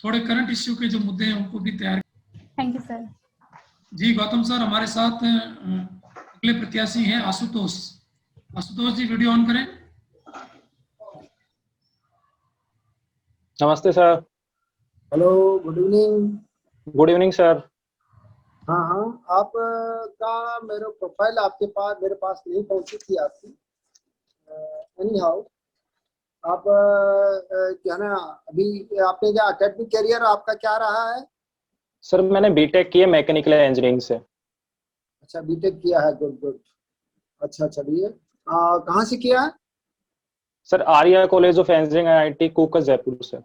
थोड़े current issue के जो मुद्दे हैं उनको भी तैयार। Thank you sir. जी गौतम सर, हमारे साथ अगले प्रत्याशी हैं आशुतोष। आशुतोष जी वीडियो ऑन करें। नमस्ते sir. Hello, good evening. Good evening sir. हाँ हाँ, आप का मेरे प्रोफाइल आपके पास मेरे पास नहीं पहुंची थी आपकी। एनी हाउ, आप क्या ना, अभी आपने क्या एकेडमिक करियर आपका क्या रहा है? सर मैंने बीटेक किया मैकेनिकल इंजीनियरिंग से। अच्छा, बीटेक किया है, गुड गुड। अच्छा चलिए, कहाँ से किया है? Sir Arya college of engineering IIT Kukas Jaipur से।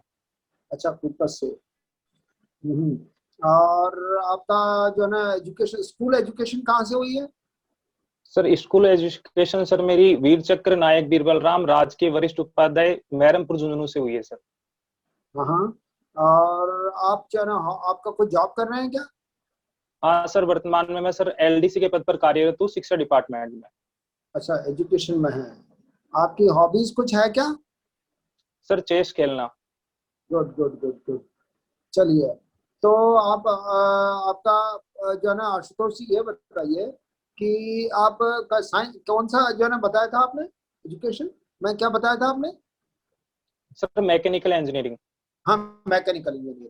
अच्छा, कुपस से। हम्म। और आपका जो है ना एजुकेशन, स्कूल एजुकेशन कहाँ से हुई है? सर स्कूल एजुकेशन सर मेरी वीर चक्र नायक बीरबल राम राजकीय वरिष्ठ उपाध्याय मैरमपुर झुंझुनू से हुई है सर। हाँ। और आप जो है ना, आपका कोई जॉब कर रहे हैं क्या? हाँ सर, वर्तमान में मैं सर एलडीसी के पद पर कार्यरत हूँ शिक्षा डिपार्टमेंट में। अच्छा, एजुकेशन में है। आपकी हॉबीज कुछ है क्या? सर चेस खेलना। Good good good good. चलिए, तो आप आपका जो है ना आशुतोष जी, ये बताइए कि आप का साइंस कौन सा जो है ना बताया था आपने? एजुकेशन में क्या बताया था आपने? Sir mechanical engineering. हाँ, मैकेनिकल इंजीनियरिंग।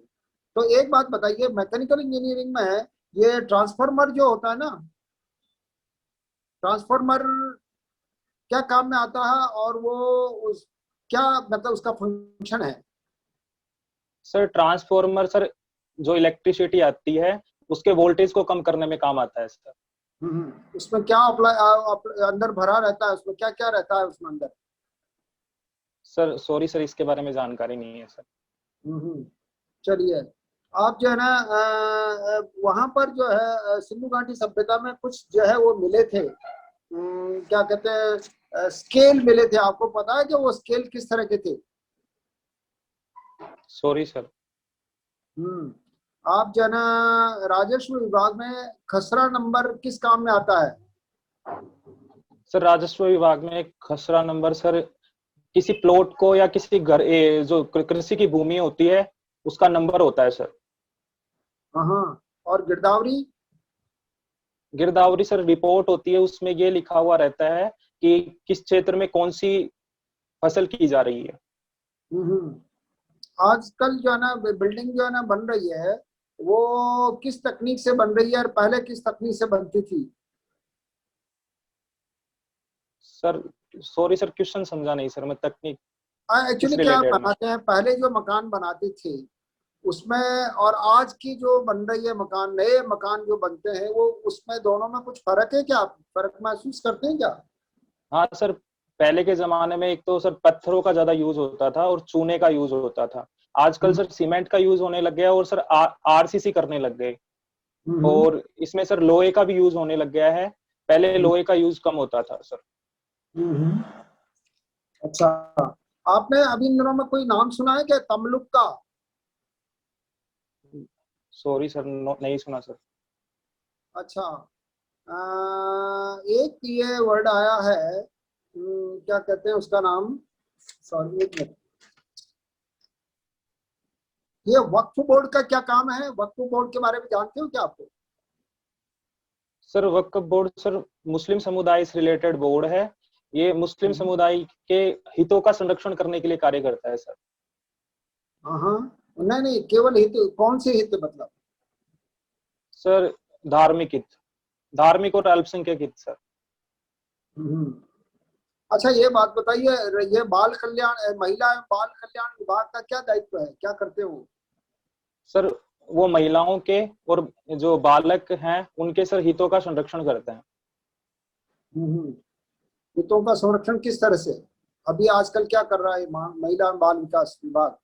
तो एक बात बताइए, मैकेनिकल इंजीनियरिंग में ये ट्रांसफार्मर जो होता है ना, ट्रांसफार्मर क्या काम में आता है, और वो उस क्या मतलब उसका फंक्शन है? सर ट्रांसफॉर्मर सर जो इलेक्ट्रिसिटी आती है उसके वोल्टेज को कम करने में काम आता है सर। उसमें क्या अंदर भरा रहता है? उसमें क्या क्या रहता है उसमें अंदर? सर सॉरी सर, इसके बारे में जानकारी नहीं है सर। चलिए, आप जो है ना वहां पर जो है सिंधु घाटी सभ्यता में कुछ जो है वो मिले थे, क्या कहते हैं, स्केल मिले थे। आपको पता है कि वो स्केल किस तरह के थे? Sorry sir. आप जो है ना राजस्व विभाग में खसरा नंबर किस काम में आता है? सर राजस्व विभाग में खसरा नंबर सर किसी प्लॉट को या किसी घर जो कृषि की भूमि होती है उसका नंबर होता है सर। हाँ, और गिरदावरी? गिरदावरी सर रिपोर्ट होती है, उसमें ये लिखा हुआ रहता है कि किस क्षेत्र में कौन सी फसल की जा रही है। आजकल जो है ना बिल्डिंग जो है ना बन रही है, वो किस तकनीक से बन रही है और पहले किस तकनीक से बनती थी? सर सॉरी सर, क्वेश्चन समझा नहीं सर मैं। तकनीक एक्चुअली किस क्या रिलेटेड में? बनाते हैं, पहले जो मकान बनाते थे उसमें और आज की जो बन रही है मकान, नए मकान जो बनते हैं, वो उसमें दोनों में कुछ फर्क है क्या? आप फर्क महसूस करते हैं क्या? हाँ सर, पहले के जमाने में एक तो सर पत्थरों का ज्यादा यूज होता था और चूने का यूज होता था। आजकल सर सीमेंट का यूज होने लग गया और सर आरसीसी करने लग गए। और इसमें सर लोहे का भी यूज होने लग गया है, पहले लोहे का यूज कम होता था सर। अच्छा, आपने अभी इन दिनों में कोई नाम सुना है क्या, तमलुक का? सॉरी सर, नहीं सुना सर। अच्छा, एक ये वर्ड आया है, क्या कहते हैं उसका नाम, सॉरी एक मिनट। ये वक्फ बोर्ड का क्या काम है? वक्फ बोर्ड के बारे में जानते हो क्या आपको? सर वक्फ बोर्ड सर मुस्लिम समुदाय से रिलेटेड बोर्ड है। ये मुस्लिम समुदाय के हितों का संरक्षण करने के लिए कार्य करता है सर। हाँ, नहीं नहीं, केवल हित, कौन से हित मतलब? सर धार्मिक हित, धार्मिक और अल्पसंख्यक हित सर। अच्छा, ये बात बताइए, ये बाल कल्याण, महिला एवं बाल कल्याण विभाग का क्या दायित्व है, क्या करते हो? सर वो महिलाओं के और जो बालक हैं उनके सर हितों का संरक्षण करते हैं। हितों का संरक्षण किस तरह से? अभी आजकल क्या कर रहा है महिला एवं बाल विकास विभाग?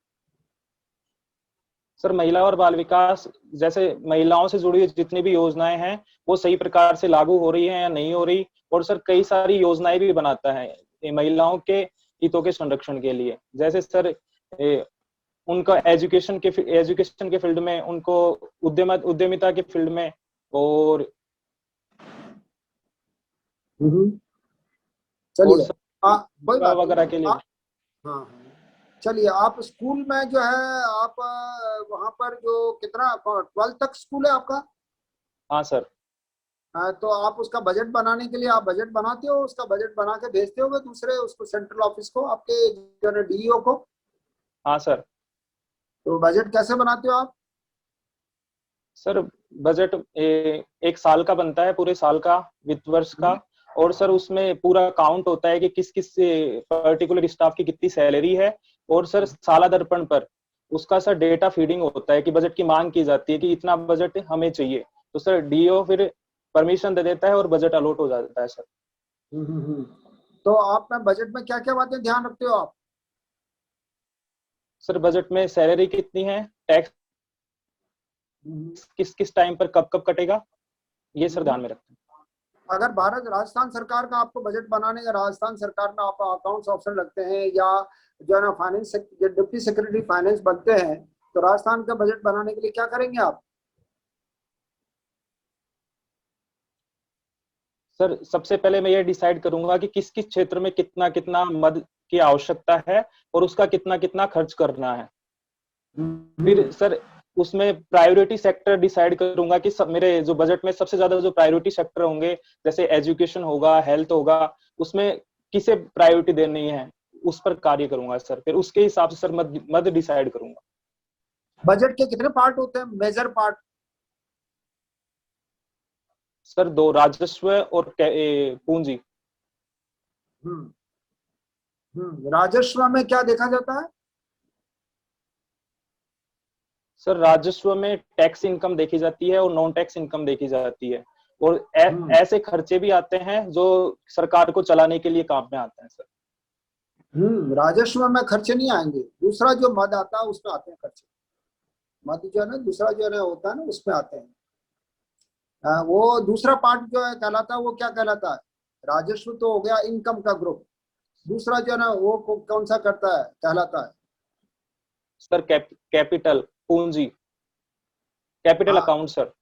सर महिला और बाल विकास, जैसे महिलाओं से जुड़ी जितनी भी योजनाएं हैं वो सही प्रकार से लागू हो रही हैं या नहीं हो रही, और सर कई सारी योजनाएं भी बनाता है ये महिलाओं के हितों के संरक्षण के लिए। जैसे सर उनका एजुकेशन के फील्ड में, उनको उद्यमिता के फील्ड में, और चलिए, कोई वगैरह के लिए। हाँ, चलिए, आप स्कूल में जो है आप वहाँ पर जो कितना 12 तक स्कूल है आपका? हाँ सर। तो आप उसका बजट बनाने के लिए आप बजट बनाते हो, उसका बजट बना के भेजते होगे दूसरे उसको सेंट्रल ऑफिस को, आपके जो है डीईओ को? हाँ सर। तो बजट कैसे बनाते हो आप? सर बजट एक साल का बनता है, पूरे साल का, वित्त वर्ष का। और सर उसमें पूरा काउंट होता है कि किस किस पर्टिकुलर स्टाफ की कितनी सैलरी है। और सर साला दर्पण पर उसका सर डेटा फीडिंग होता है कि बजट की मांग की जाती है कि इतना बजट हमें चाहिए, तो सर डीओ फिर परमिशन दे देता है और बजट अलॉट हो जाता है सर। तो आप में बजट में क्या क्या बातें ध्यान रखते हो आप? सर बजट में सैलरी कितनी है, टैक्स किस किस टाइम पर कब कब कटेगा, ये सर ध्यान में रखते हैं। अगर भारत राजस्थान सरकार का आपको बजट बनाने का, राजस्थान सरकार में आप अकाउंट्स ऑफिसर लगते हैं या जो है ना फाइनेंस डिप्टी सेक्रेटरी फाइनेंस बनते हैं, तो राजस्थान का बजट बनाने के लिए क्या करेंगे आप? सर सबसे पहले मैं ये डिसाइड करूंगा कि किस किस क्षेत्र में कितना कितना मद की आवश्यकता है और उसका कितना कितना खर्च करना है। फिर सर उसमें प्रायोरिटी सेक्टर डिसाइड करूंगा कि सब मेरे जो बजट में सबसे ज्यादा जो प्रायोरिटी सेक्टर होंगे, जैसे एजुकेशन होगा, हेल्थ होगा, उसमें किसे प्रायोरिटी देनी है उस पर कार्य करूंगा सर। फिर उसके हिसाब से सर मद डिसाइड करूंगा। बजट के कितने पार्ट होते हैं, मेजर पार्ट? सर 2, राजस्व और पूंजी। राजस्व में क्या देखा जाता है? सर राजस्व में टैक्स इनकम देखी जाती है और नॉन टैक्स इनकम देखी जाती है। और ऐसे खर्चे भी आते हैं जो सरकार को चलाने के लिए काम में आते हैं सर। राजस्व में खर्चे नहीं आएंगे, दूसरा जो मद आता है उसमें आते हैं खर्चे। मद जो है ना, दूसरा जो है ना होता है ना, उसमें आते हैं। वो दूसरा पार्ट जो है कहलाता है, वो क्या कहलाता है? राजस्व तो हो गया इनकम का ग्रुप, दूसरा जो है ना वो कौन सा करता है, कहलाता है? सर कैपिटल, पूंजी, कैपिटल हाँ, अकाउंट सर।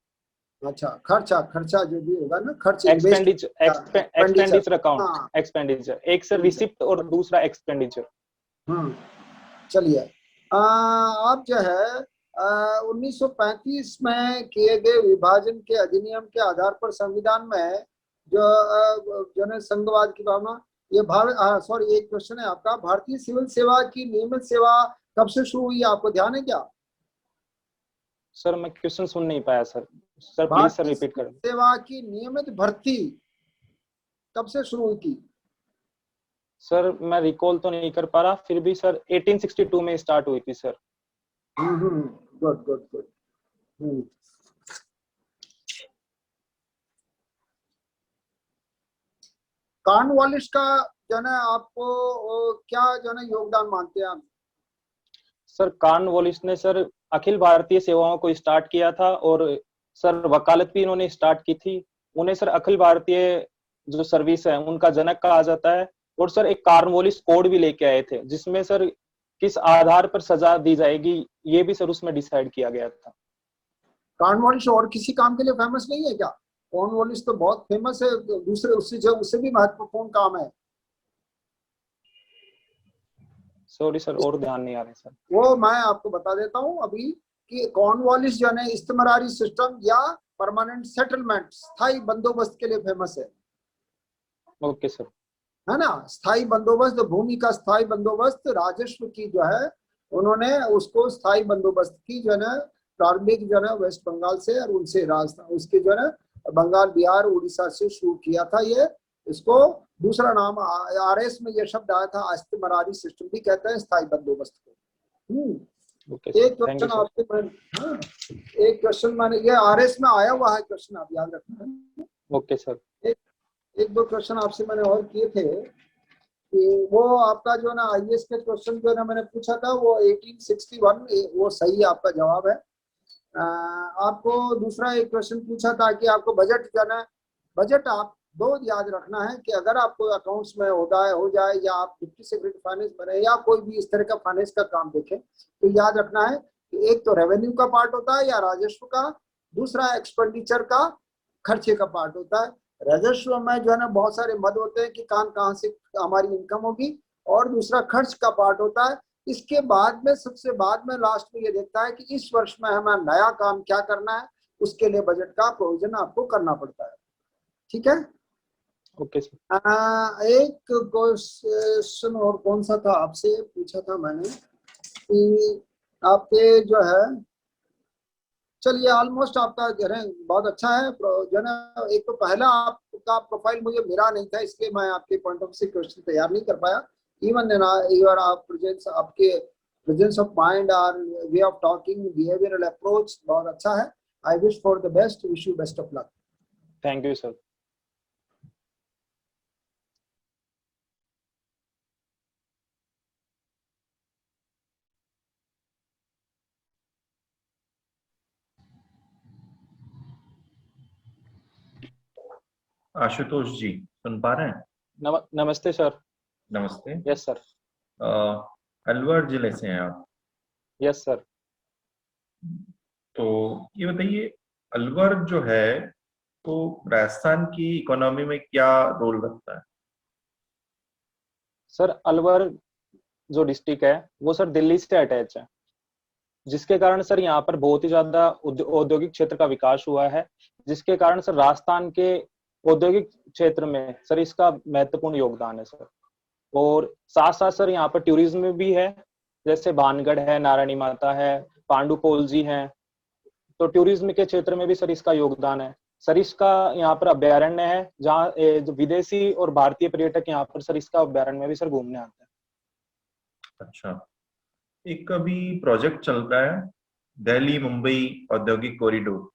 अच्छा, खर्चा, खर्चा जो भी होगा ना, खर्च, एक्सपेंडिचर अकाउंट, हाँ। एक्सपेंडिचर एक सर रिसिप्ट और दूसरा एक्सपेंडिचर। चलिए, आप जो है 1935 में किए गए विभाजन के अधिनियम के आधार पर संविधान में जो है संघवाद की भावना, ये सॉरी, एक क्वेश्चन है आपका, भारतीय सिविल सेवा की नियमित सेवा कब से शुरू हुई, आपको ध्यान है क्या? सर मैं क्वेश्चन सुन नहीं पाया सर प्लीज सर भारतीय रिपीट करें। सेवा की नियमित भर्ती कब से शुरू हुई थी? सर मैं रिकॉल तो नहीं कर पा रहा, फिर भी सर 1862 में स्टार्ट हुई थी sir. Good good good. Cornwallis का जो है ना आपको क्या जो है ना योगदान मानते हैं आप? सर कॉर्नवालिस ने सर अखिल भारतीय सेवाओं को स्टार्ट किया था और सर वकालत भी इन्होंने स्टार्ट की थी। उन्हें सर अखिल भारतीय जो सर्विस है उनका जनक कहा जाता है। और सर एक कॉर्नवालिस कोड भी लेके आए थे जिसमें सर किस आधार पर सजा दी जाएगी ये भी सर उसमें डिसाइड किया गया था। कॉर्नवालिस और किसी काम के लिए फेमस नहीं है क्या? कॉर्नवालिस तो बहुत फेमस है, दूसरे उससे भी महत्वपूर्ण काम है। सॉरी सर और ध्यान नहीं आ रहा सर। वो मैं आपको बता देता हूँ अभी कि कॉर्नवालिस जो है इस्तेमारी सिस्टम या परमानेंट सेटलमेंट, स्थायी बंदोबस्त के लिए फेमस है। Okay sir. है ना, स्थायी बंदोबस्त, भूमि का स्थायी बंदोबस्त, राजस्व की जो है उन्होंने उसको स्थायी बंदोबस्त की जो है ना प्रारंभिक जो है वेस्ट बंगाल से और उनसे राजस्थान, उसके जो है ना बंगाल, बिहार, उड़ीसा से शुरू किया था ये। इसको दूसरा नाम आरएस में ये शब्द आया था, इस्तेमारी सिस्टम भी कहते हैं स्थायी बंदोबस्त को। एक क्वेश्चन आपसे एक क्वेश्चन मैंने, ये आरएस में आया हुआ है क्वेश्चन, आप याद रखना। Okay sir. एक दो क्वेश्चन आपसे मैंने और किए थे कि वो आपका जो ना आईएएस के क्वेश्चन जो ना मैंने पूछा था वो 1861, वो सही है, आपका जवाब है। आपको दूसरा एक क्वेश्चन पूछा था कि आपको बजट जो ना, बजट आप दो याद रखना है कि अगर आपको अकाउंट्स में हो जाए या आप डिप्टी सेक्रेटरी फाइनेंस बने या कोई भी इस तरह का फाइनेंस का काम देखें, तो याद रखना है कि एक तो रेवेन्यू का पार्ट होता है या राजस्व का, दूसरा एक्सपेंडिचर का, खर्चे का पार्ट होता है। राजस्व में जो है ना बहुत सारे मद होते हैं कि कहाँ से हमारी इनकम होगी, और दूसरा खर्च का पार्ट होता है इसके बाद में सबसे बाद में लास्ट में ये देखता है कि इस वर्ष में हमें नया काम क्या करना है, उसके लिए बजट का प्रोविजन आपको करना पड़ता है। ठीक है। Okay sir. एक क्वेश्चन और कौन सा था आपसे पूछा था मैंने कि आपके जो है, चलिए ऑलमोस्ट आपका जो है बहुत अच्छा है जो ना। एक तो पहला आपका प्रोफाइल मुझे मिला नहीं था, इसलिए मैं आपके पॉइंट ऑफ से क्वेश्चन तैयार नहीं कर पाया। इवन योर आप प्रेजेंस, आपके प्रेजेंस ऑफ माइंड और way of talking, behavioural approach बहुत अच्छा है। I wish for the best, wish you best of luck. Thank you sir. Ashutosh ji सुन पा रहे हैं? नमस्ते सर। नमस्ते। Yes sir. अलवर जिले से हैं आप? Yes sir. तो ये बताइए, अलवर जो है तो राजस्थान की इकोनॉमी में क्या रोल रखता है? सर अलवर जो डिस्ट्रिक्ट है वो सर दिल्ली से अटैच है, जिसके कारण सर यहाँ पर बहुत ही ज्यादा औद्योगिक क्षेत्र का विकास हुआ है, जिसके कारण सर राजस्थान के औद्योगिक क्षेत्र में सर इसका महत्वपूर्ण योगदान है सर। और साथ साथ सर यहाँ पर टूरिज्म भी है, जैसे भानगढ़ है, नारायणी माता है, पांडुपोल जी हैं, तो टूरिज्म के क्षेत्र में भी सर इसका योगदान है। सर इसका यहाँ पर अभ्यारण्य है जहाँ जो विदेशी और भारतीय पर्यटक यहाँ पर सर इसका अभ्यारण्य में भी सर घूमने आते हैं। अच्छा, एक अभी प्रोजेक्ट चल रहा है दिल्ली मुंबई औद्योगिक corridor.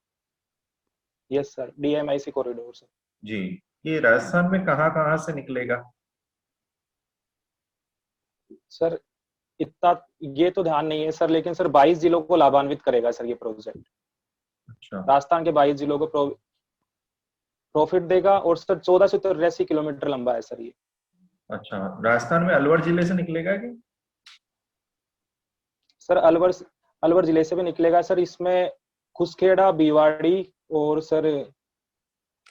Yes sir, DMIC corridor sir. जी, ये राजस्थान में कहाँ कहाँ से निकलेगा? सर इतना ये तो ध्यान नहीं है सर, लेकिन सर 22 जिलों को लाभान्वित करेगा सर ये प्रोजेक्ट। अच्छा, राजस्थान के 22 जिलों को प्रॉफिट देगा, और सर 1483 किलोमीटर लंबा है सर ये। अच्छा, राजस्थान में अलवर जिले से निकलेगा कि? सर अलवर जिले से भी निकलेगा सर। इसमें खुसखेड़ा, भिवाड़ी और sir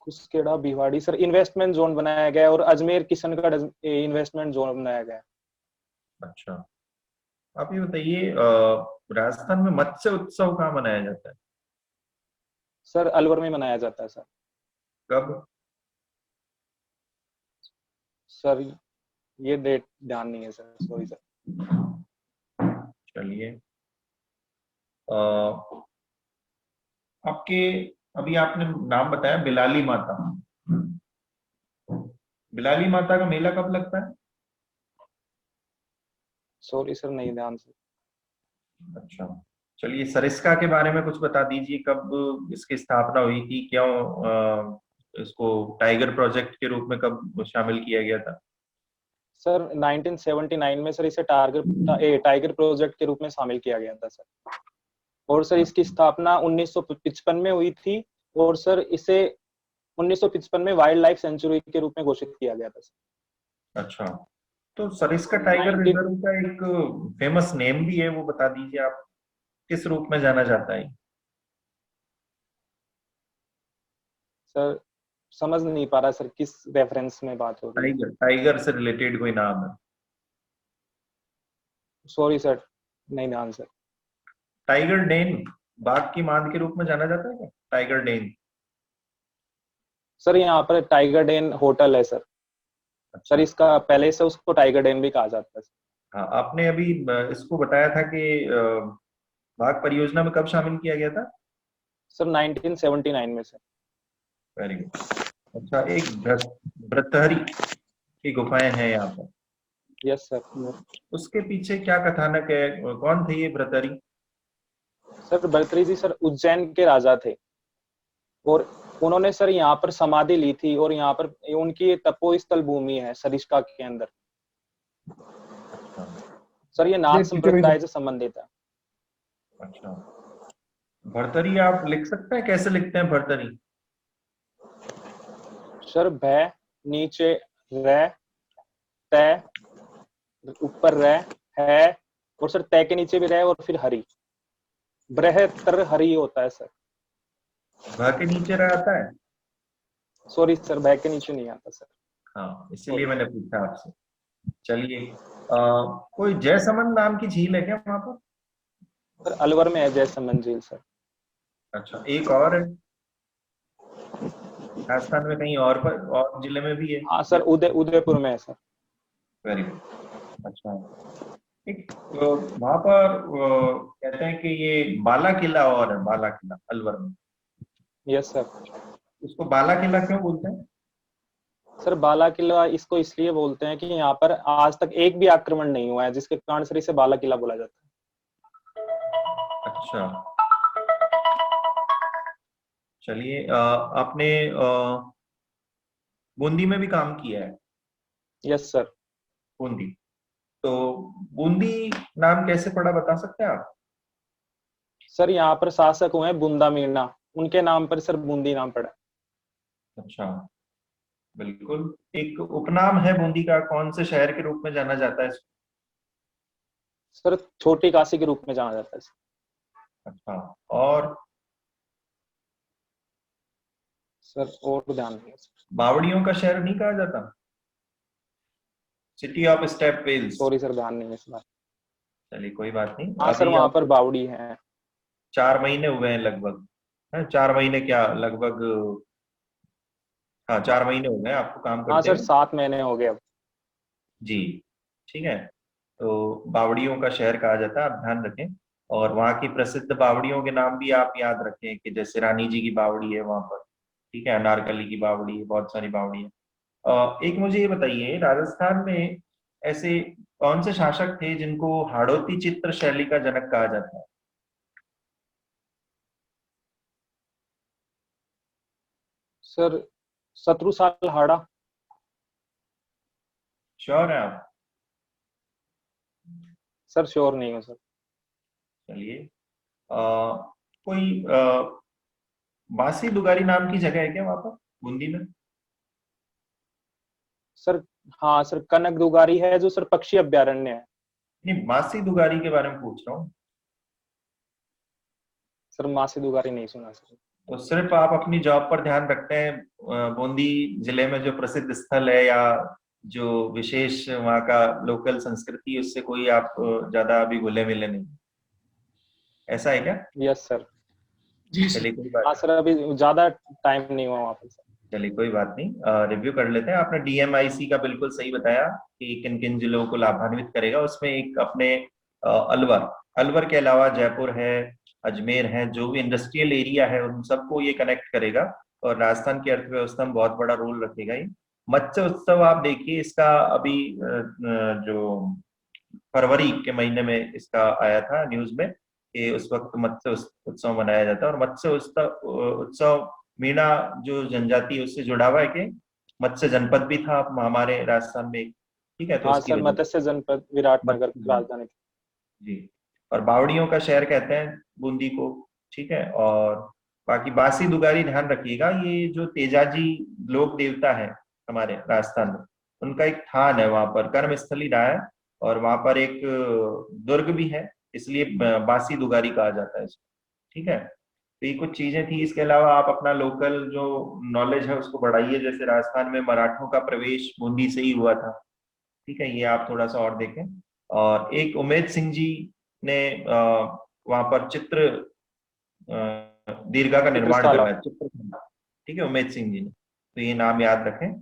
Khuskheda Bhiwadi sir investment zone बनाया गया है, और अजमेर किशनगढ़ इन्वेस्टमेंट जोन बनाया गया है। अच्छा, आप ये बताइए, राजस्थान में मत्स्य उत्सव कहाँ मनाया जाता है? सर अलवर में मनाया जाता है सर। कब? सर ये डेट ध्यान नहीं है सर, सॉरी सर। चलिए, आपके अभी आपने नाम बताया बिलाली माता। बिलाली माता का मेला कब लगता है? सॉरी सर, नहीं ध्यान से। अच्छा, चलिए, सरिस्का के बारे में कुछ बता दीजिए, कब इसकी स्थापना हुई थी, क्यों इसको टाइगर प्रोजेक्ट के रूप में कब शामिल किया गया था? सर 1979 में सर इसे टाइगर प्रोजेक्ट के रूप में शामिल किया गया था सर। और सर इसकी स्थापना 1955 में हुई थी, और सर इसे 1955 में वाइल्ड लाइफ सेंचुरी के रूप में घोषित किया गया था सर। अच्छा, तो सरिस्का टाइगर रिजर्व का एक फेमस नेम भी है, वो बता दीजिए आप, किस रूप में जाना जाता है? सर समझ नहीं पा रहा सर, किस रेफरेंस में बात हो रही है? टाइगर से रिलेटेड कोई नाम है? सॉरी सर, नहीं ध्यान सर। टाइगर डेन, बाघ की मांद के रूप में जाना जाता है क्या टाइगर डेन? सर यहाँ पर टाइगर डेन होटल है सर। अच्छा। सर इसका पहले से उसको टाइगर डेन भी कहा जाता है। हाँ, आपने अभी इसको बताया था कि बाघ परियोजना में कब शामिल किया गया था? सर 1979 में सर। Very good. अच्छा, एक भ्रतहरी की गुफाएं हैं यहाँ पर। Yes sir. उसके पीछे क्या कथानक है, कौन थे ये भ्रतहरी? सर भर्तृहरि जी सर उज्जैन के राजा थे, और उन्होंने सर यहाँ पर समाधि ली थी, और यहाँ पर उनकी तपोस्थल भूमि है सरिस्का के अंदर। सर ये नाथ संप्रदाय से संबंधित है। अच्छा, भर्तहरी आप लिख सकते हैं, कैसे लिखते हैं भर्तहरी? सर भय नीचे रै, तय ऊपर रै है, और सर तय के नीचे भी रै, और फिर हरि, बृहत्तर हरि होता है सर। भा के नीचे रह आता है? सॉरी सर, भय के नीचे नहीं आता सर। हाँ, इसीलिए मैंने पूछा आपसे। चलिए, कोई जयसमंद नाम की झील है क्या वहां पर? सर अलवर में है जयसमंद झील सर। अच्छा, एक और है राजस्थान में कहीं और पर, और जिले में भी है? हाँ सर उदयपुर में है सर। Very good. अच्छा, ठीक। तो वहां पर कहते हैं कि ये बाला किला और है, बाला किला अलवर में। Yes sir. उसको बाला किला क्यों बोलते हैं? सर बाला किला इसको इसलिए बोलते हैं कि यहाँ पर आज तक एक भी आक्रमण नहीं हुआ है, जिसके कारण सर इसे बाला किला बोला जाता है। अच्छा, चलिए। आपने बूंदी में भी काम किया है? Yes sir. बूंदी, तो बूंदी नाम कैसे पड़ा, बता सकते हैं आप? सर यहाँ पर शासक हुए हैं बुंदा मीणा, उनके नाम पर सर बूंदी नाम पड़ा। अच्छा, बिल्कुल। एक उपनाम है बूंदी का, कौन से शहर के रूप में जाना जाता है इसको? सर छोटी काशी के रूप में जाना जाता है सर। अच्छा, और सर और ध्यान नहीं है सर। बावड़ियों का शहर नहीं कहा जाता? City of step wells. Sorry sir, ध्यान नहीं है इस बार। चलिए कोई बात नहीं। हाँ सर अभी वहां आप पर बावड़ी है। 4 महीने हुए हैं लगभग, है 4 महीने क्या, लगभग हाँ 4 महीने हो गए आपको काम हाँ करते सर हुए। 7 महीने हो गए अब। जी, ठीक है। तो बावड़ियों का शहर कहा जाता है, आप ध्यान रखें। और वहाँ की प्रसिद्ध बावड़ियों के नाम भी आप याद रखें, कि जैसे रानी जी की बावड़ी है वहां पर, ठीक है, अनारकली की बावड़ी है, बहुत सारी बावड़ी है। एक मुझे ये बताइए, राजस्थान में ऐसे कौन से शासक थे जिनको हाड़ौती चित्र शैली का जनक कहा जाता है? सर शत्रुसाल हाड़ा। श्योर है आप? सर श्योर नहीं हूँ सर। चलिए, कोई बासी दुगारी नाम की जगह है क्या वहां पर बूंदी में? सर हाँ सर कनक दुगारी है जो सर पक्षी अभ्यारण्य है। नहीं, बासी दुगारी के बारे में पूछ रहा हूँ। सर मासी दुगारी नहीं सुना सर। तो सिर्फ आप अपनी जॉब पर ध्यान रखते हैं, बूंदी जिले में जो प्रसिद्ध स्थल है या जो विशेष वहाँ का लोकल संस्कृति, उससे कोई आप ज्यादा अभी घुले मिले नहीं, ऐसा है क्या? Yes sir. जी सर। चलिए कोई हाँ बात सर अभी ज्यादा टाइम नहीं हुआ वहाँ पर सर। चलिए कोई बात नहीं, रिव्यू कर लेते हैं। आपने डीएमआईसी का बिल्कुल सही बताया कि किन किन जिलों को लाभान्वित करेगा। उसमें एक अपने अलवर, अलवर के अलावा जयपुर है, अजमेर है, जो भी इंडस्ट्रियल एरिया है उन सबको ये कनेक्ट करेगा और राजस्थान की अर्थव्यवस्था में बहुत बड़ा रोल रखेगा ये। मत्स्य उत्सव आप देखिए, इसका अभी जो फरवरी के महीने में इसका आया था न्यूज में कि उस वक्त मत्स्य उत्सव मनाया जाता है। और मत्स्य उत्सव मीणा जो जनजाति है उससे जुड़ा हुआ है कि मत्स्य जनपद भी था हमारे राजस्थान में, ठीक है, तो हाँ उसकी सर वजह मत्स्य जनपद विराटनगर से राजधानी। जी। और बावड़ियों का शहर कहते हैं बूंदी को, ठीक है। और बाकी बासी दुगारी ध्यान रखिएगा, ये जो तेजाजी लोक देवता है हमारे राजस्थान में, उनका एक थान है वहां पर, कर्म स्थली रहा है। और वहां पर एक दुर्ग भी है, इसलिए बासी दुगारी कहा जाता है इसको, ठीक है। तो ये कुछ चीजें थी। इसके अलावा आप अपना लोकल जो नॉलेज है उसको बढ़ाइए, जैसे राजस्थान में मराठों का प्रवेश बूंदी से ही हुआ था, ठीक है, ये आप थोड़ा सा और देखें। और एक उमेद सिंह जी ने वहां पर चित्र दीर्घा का निर्माण चित्रशाला। करवाया, चित्र, ठीक है, उमेद सिंह जी ने, तो ये नाम याद रखें।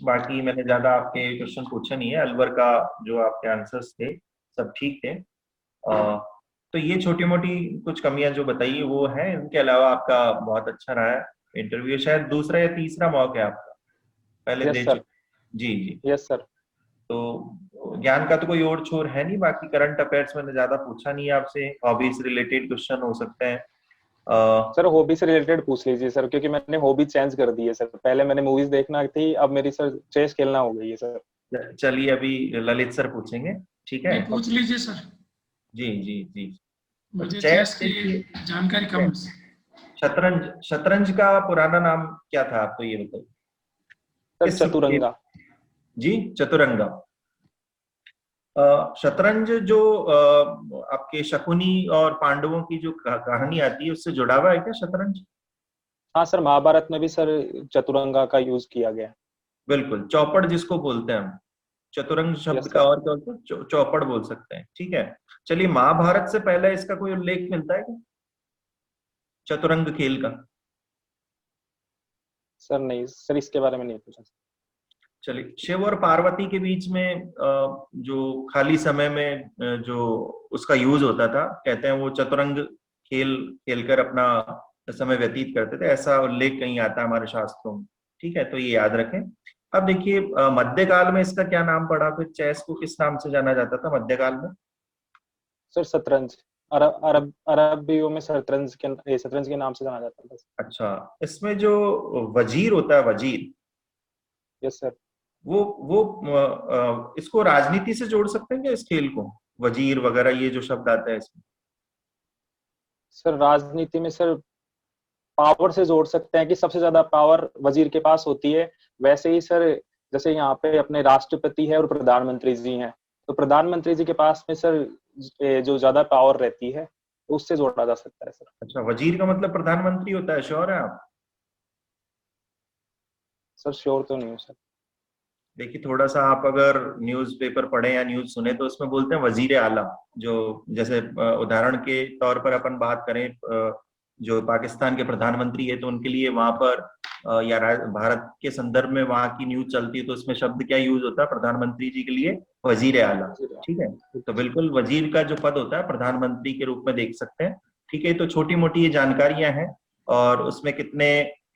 बाकी मैंने ज्यादा आपके क्वेश्चन पूछे नहीं है, अलवर का जो आपके आंसर्स थे सब ठीक थे। तो ये छोटी मोटी कुछ कमियां जो बताइए वो है, इनके अलावा आपका बहुत अच्छा रहा है इंटरव्यू। शायद दूसरा या तीसरा मौका है आपका, पहले दे यस सर। चुके। जी जी। Yes sir. तो ज्ञान का तो कोई और छोर है नहीं, बाकी करंट अफेयर्स मैंने ज्यादा पूछा नहीं है आपसे, हॉबीज रिलेटेड क्वेश्चन हो सकते हैं। सर हॉबी से रिलेटेड पूछ लीजिए सर, क्योंकि मैंने हॉबी चेंज कर दी है सर। पहले मैंने मूवीज देखना थी, अब मेरी सर चेस खेलना हो गई है सर। चलिए अभी ललित सर पूछेंगे, ठीक है। नहीं, पूछ लीजिए सर। जी जी जी। तो मुझे चेस चेस की देखिए, जानकारी कम है। शतरंज, शतरंज का पुराना नाम क्या था, आप तो ये बताइए। सर किस चतुरंगा। जी, चतुरंगा। शतरंज जो आपके शकुनी और पांडवों की जो कहानी आती है उससे जुड़ा हुआ है क्या शतरंज? हाँ सर महाभारत में भी सर चतुरंगा का यूज किया गया। बिल्कुल, चौपड़ जिसको बोलते हैं हम, चतुरंग शब्द Yes, का sir. और क्या होता है? चौपड़ बोल सकते हैं, ठीक है। चलिए, महाभारत से पहले इसका कोई उल्लेख मिलता है क्या, चतुरंग खेल का? सर नहीं सर, इसके बारे में नहीं पूछा। चलिए, शिव और पार्वती के बीच में जो खाली समय में जो उसका यूज होता था, कहते हैं वो चतुरंग खेल खेलकर अपना समय व्यतीत करते थे, ऐसा उल्लेख कहीं आता है हमारे शास्त्रों में, ठीक है, तो ये याद रखें। अब देखिए, मध्यकाल में इसका क्या नाम पड़ा, फिर चेस को किस नाम से जाना जाता था मध्यकाल में? सर शतरंज, अरबियों में शतरंज के नाम से जाना जाता था। अच्छा, इसमें जो वजीर होता है, वजीर, यस सर। वो इसको राजनीति से जोड़ सकते हैं क्या, इस खेल को, वजीर वगैरह ये जो शब्द आता है इसमें? सर राजनीति में सर पावर से जोड़ सकते हैं कि सबसे ज्यादा पावर वजीर के पास होती है। वैसे ही सर, जैसे यहाँ पे अपने राष्ट्रपति है और प्रधानमंत्री जी हैं, तो प्रधानमंत्री जी के पास में सर जो ज्यादा पावर रहती है उससे जोड़ा जा सकता है सर। अच्छा, वजीर का मतलब प्रधानमंत्री होता है, श्योर है आप? सर श्योर तो नहीं हूँ सर। देखिए, थोड़ा सा आप अगर न्यूज़पेपर पढ़े या न्यूज़ सुने तो उसमें बोलते हैं वजीर आला, जो जैसे उदाहरण के तौर पर अपन बात करें, जो पाकिस्तान के प्रधानमंत्री है तो उनके लिए वहां पर या भारत के संदर्भ में वहां की न्यूज चलती है तो उसमें शब्द क्या यूज होता है प्रधानमंत्री जी के लिए? वजीर आला, ठीक है। तो बिल्कुल वजीर का जो पद होता है प्रधानमंत्री के रूप में देख सकते हैं, ठीक है। तो छोटी मोटी ये जानकारियां हैं, और उसमें कितने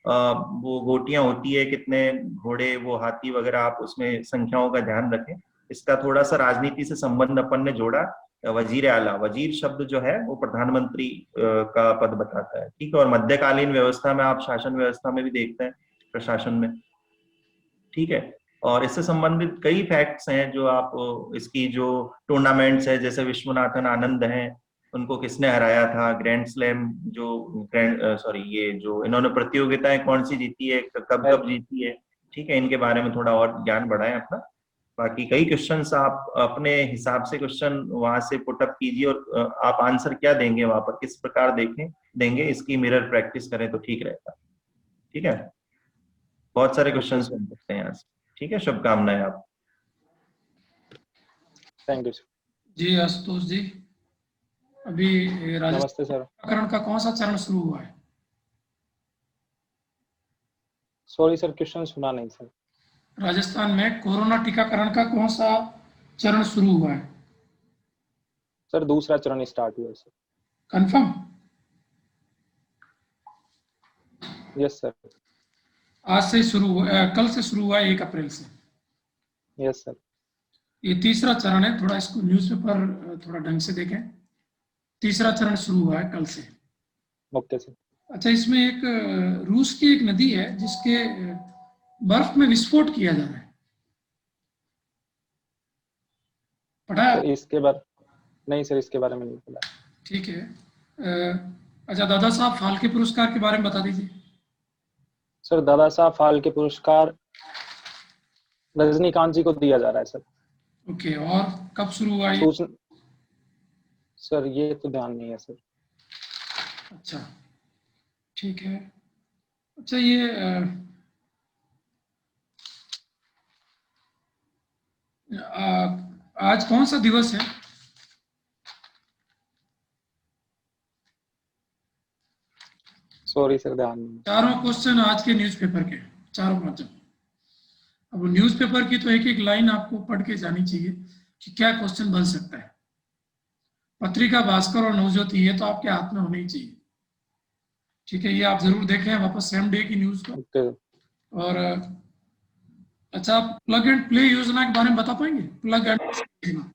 वो गोटियां होती है, कितने घोड़े, वो हाथी वगैरह, आप उसमें संख्याओं का ध्यान रखें। इसका थोड़ा सा राजनीति से संबंध अपन ने जोड़ा। वजीर आला, वजीर शब्द जो है वो प्रधानमंत्री का पद बताता है, ठीक है। और मध्यकालीन व्यवस्था में आप शासन व्यवस्था में भी देखते हैं, प्रशासन में, ठीक है। और इससे संबंधित कई फैक्ट्स हैं जो आप इसकी जो टूर्नामेंट्स है, जैसे विश्वनाथन आनंद हैं, उनको किसने हराया था, ग्रैंड स्लैम जो ये जो इन्होंने प्रतियोगिताएं कौन सी जीती है, कब कब जीती है, ठीक है। इनके बारे में थोड़ा और ज्ञान बढ़ाएं अपना। बाकी कई क्वेश्चंस आप अपने हिसाब से क्वेश्चन वहां से पुटअप कीजिए, और आप आंसर क्या देंगे वहां पर, किस प्रकार देंगे, इसकी मिरर प्रैक्टिस करें तो ठीक रहेगा, ठीक है। बहुत सारे क्वेश्चंस बन सकते हैं यहाँ से, ठीक है। शुभकामनाएं आप। Thank you sir. जी आशुतोष जी, अभी नमस्ते सर। टीकाकरण का कौन सा चरण शुरू हुआ है? सॉरी सर, क्वेश्चन सुना नहीं सर। राजस्थान में कोरोना टीकाकरण का कौन सा चरण शुरू हुआ है? सर दूसरा चरण स्टार्ट हुआ है सर। कंफर्म? Yes sir. आज से शुरू हुआ, कल से शुरू हुआ है 1 अप्रैल से। Yes sir. ये तीसरा चरण है, थोड़ा इसको न्यूज़पेपर थोड़ा ढंग से देखें। तीसरा चरण शुरू हुआ है कल से। Okay sir. अच्छा, इसमें एक रूस की एक नदी है जिसके बर्फ में विस्फोट किया जा रहा है, पढ़ा है? सर इसके बारे नहीं सर, इसके बारे में नहीं पता। ठीक है। अच्छा, दादा साहब फाल्के पुरस्कार के बारे में बता दीजिए। सर दादा साहब फाल्के पुरस्कार रजनीकांत जी को दिया जा रहा है सर। ओके, और कब शुरू हुआ ये? सूचना सर ये तो ध्यान नहीं है सर। अच्छा, ठीक है। अच्छा, ये आज कौन सा दिवस है? सॉरी सर, ध्यान नहीं। चारों क्वेश्चन आज के न्यूज़पेपर के, चारों पांचों। अब न्यूज़पेपर की तो एक एक लाइन आपको पढ़ के जानी चाहिए कि क्या क्वेश्चन बन सकता है। पत्रिका भास्कर और नवज्योति ये तो आपके हाथ में होनी ही चाहिए, ठीक है। ये आप जरूर देखें वापस सेम डे की न्यूज को। ओके। और अच्छा, आप प्लग एंड प्ले योजना के बारे में बता पाएंगे? प्लग एंड योजना,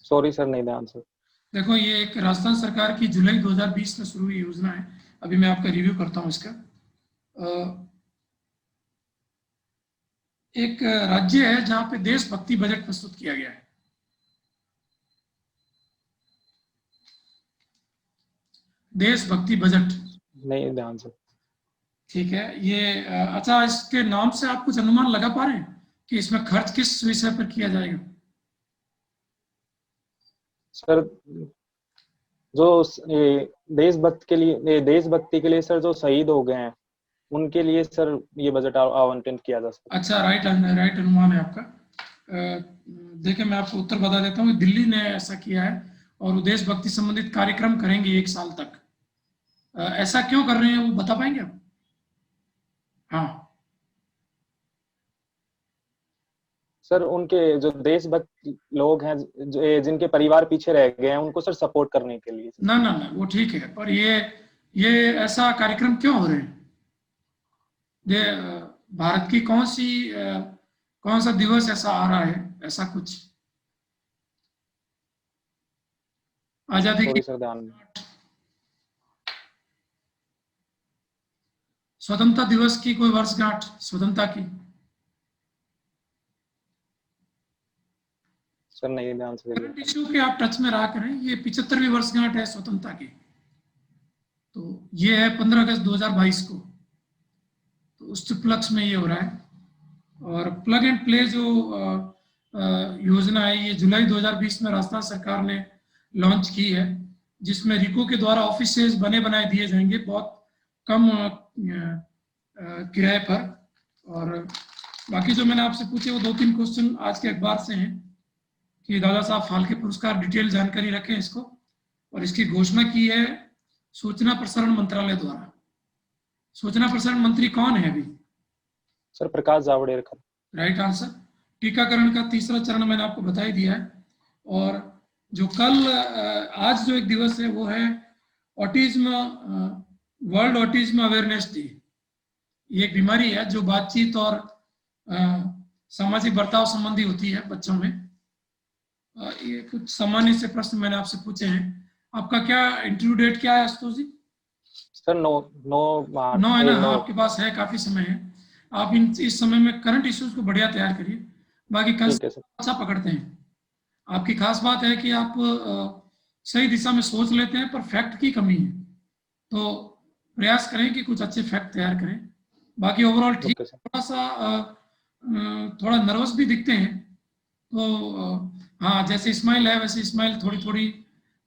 सॉरी सर, नहीं ध्यान सर। देखो ये एक राजस्थान सरकार की जुलाई 2020 में शुरू हुई योजना है। अभी मैं आपका रिव्यू करता हूँ इसका। एक राज्य है जहां पे देशभक्ति बजट प्रस्तुत किया गया है। देशभक्ति बजट, नहीं ध्यान सर। ठीक है। ये अच्छा, इसके नाम से आप कुछ अनुमान लगा पा रहे हैं कि इसमें खर्च किस विषय पर किया जाएगा? सर जो देशभक्ति के लिए सर जो शहीद हो गए हैं उनके लिए सर ये बजट आवंटन किया जा सकता अच्छा, राइट अनुमान है आपका। देखिए मैं आपको उत्तर बता देता हूँ, दिल्ली ने ऐसा किया है और वो देशभक्ति संबंधित कार्यक्रम करेंगे 1 साल तक। ऐसा क्यों कर रहे हैं वो बता पाएंगे आप? हाँ, सर उनके जो देशभक्त लोग हैं जिनके परिवार पीछे रह गए हैं उनको सर सपोर्ट करने के लिए। ना ना ना वो ठीक है, पर ये ऐसा कार्यक्रम क्यों हो रहे हैं? भारत की कौन सा दिवस ऐसा आ रहा है, ऐसा कुछ आजादी की, सर ध्यान में स्वतंत्रता दिवस की कोई वर्षगांठ स्वतंत्रता की? सर नहीं ध्यान से करंट इश्यू के आप टच में रहा करें। ये 75वीं वर्षगांठ है स्वतंत्रता की, तो ये है 15 अगस्त 2022 को, तो उस उपलक्ष्य में ये हो रहा है। और प्लग एंड प्ले जो योजना है ये जुलाई 2020 में राजस्थान सरकार ने लॉन्च की है, जिसमें रिको के द्वारा ऑफिसेज बने बनाए दिए जाएंगे बहुत कम किराए पर। और बाकी जो मैंने आपसे पूछे वो 2-3 क्वेश्चन आज के अखबार से हैं कि दादा साहब फाल्के पुरस्कार, डिटेल जानकारी रखें इसको। और इसकी घोषणा की है सूचना प्रसारण मंत्रालय द्वारा। सूचना प्रसारण मंत्री कौन है अभी? Sir Prakash Javadekar. Right answer. टीकाकरण का तीसरा चरण मैंने आपको बता ही दिया है। और जो कल आज जो एक दिवस है वो है autism, world autism awareness day. ये एक बीमारी है जो बातचीत और सामाजिक बर्ताव संबंधी होती है बच्चों में। ये कुछ सामान्य से प्रश्न मैंने आपसे पूछे हैं। आपका क्या इंटरव्यू डेट क्या है आशुतोष जी? सर 9 है ना? हाँ, आपके पास है, काफी समय है। आप इस समय में करंट इश्यूज को बढ़िया तैयार करिए, बाकी कल अच्छा पकड़ते हैं। आपकी खास बात है कि आप सही दिशा में सोच लेते हैं, पर फैक्ट की कमी है, तो प्रयास करें कि कुछ अच्छे फैक्ट तैयार करें। बाकी ओवरऑल ठीक, थोड़ा नर्वस भी दिखते हैं, तो हाँ जैसे स्माइल है वैसे स्माइल थोड़ी थोड़ी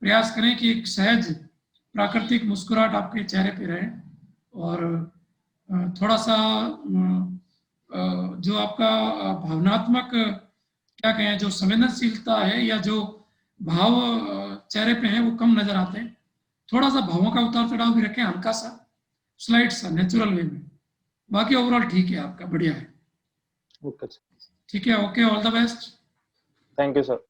प्रयास करें कि एक सहज प्राकृतिक मुस्कुराहट आपके चेहरे पे रहे। और थोड़ा सा जो आपका भावनात्मक क्या कहें, जो संवेदनशीलता है या जो भाव चेहरे पे है वो कम नजर आते हैं। थोड़ा सा भावों का उतार चढ़ाव भी रखें, हल्का सा, स्लाइड सा, नेचुरल वे में। बाकी ओवरऑल ठीक है, आपका बढ़िया है। ओके ठीक है, okay, all the best. Thank you sir.